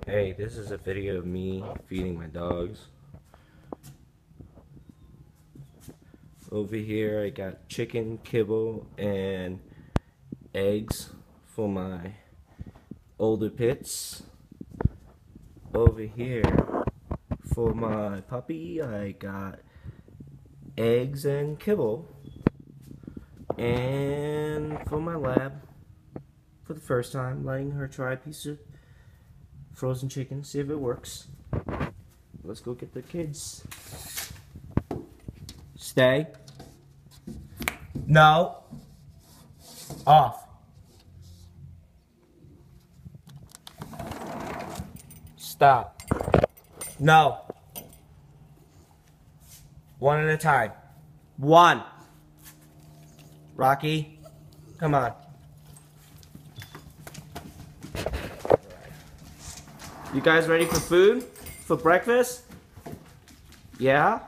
Hey, this is a video of me feeding my dogs. Over here I got chicken, kibble, and eggs for my older pits. Over here for my puppy I got eggs and kibble. And for my lab, for the first time, letting her try a piece of frozen chicken, see if it works. Let's go get the kids. Stay. No. Off. Stop. No. One at a time. One. Rocky, come on. You guys ready for food? For breakfast? Yeah?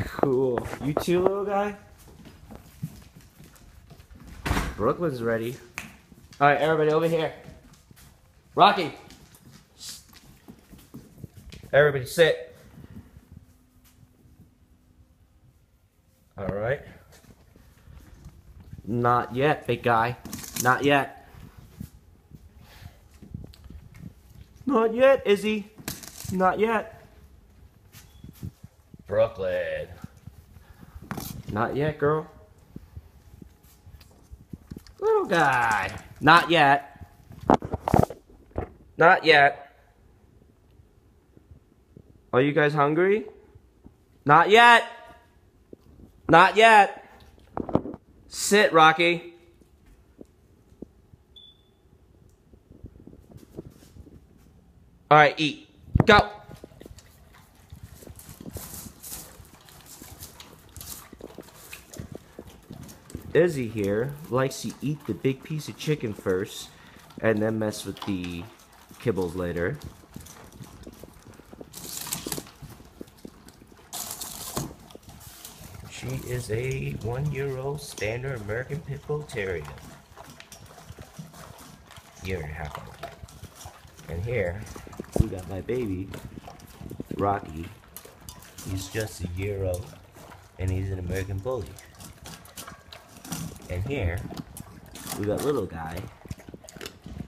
Cool. You too, little guy? Brooklyn's ready. Alright, everybody over here. Rocky! Everybody sit. Alright. Not yet, big guy. Not yet. Not yet, Izzy. Not yet. Brooklyn. Not yet, girl. Little guy. Not yet. Not yet. Are you guys hungry? Not yet. Not yet. Sit, Rocky. Alright, eat. Go. Izzy here likes to eat the big piece of chicken first and then mess with the kibbles later. She is a 1-year-old standard American Pit Bull Terrier. Year and a half old. And here, we got my baby, Rocky. He's just a year old, and he's an American Bully. And here, we got little guy,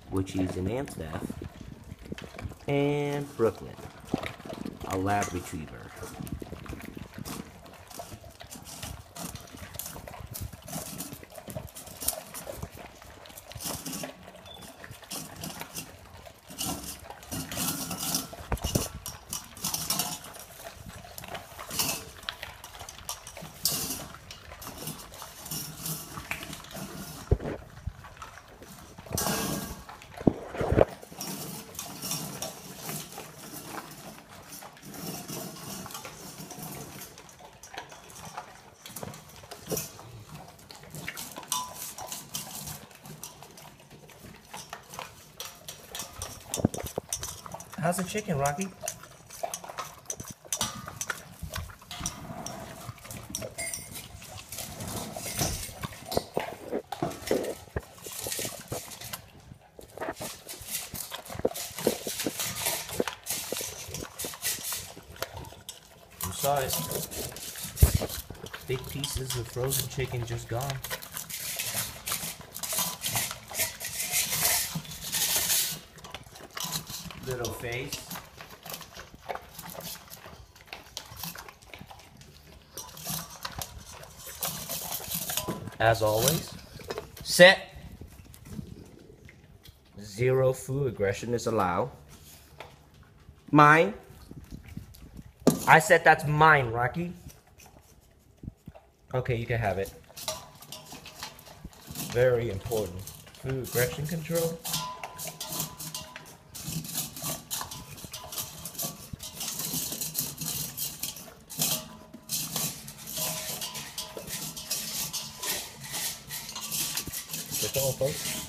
which he's an amstaff, and Brooklyn, a lab retriever. How's the chicken, Rocky? You saw it. Big pieces of frozen chicken just gone. Little face. As always, sit. Zero food aggression is allowed. Mine. I said that's mine, Rocky. Okay, you can have it. Very important. Food aggression control. That's all, folks.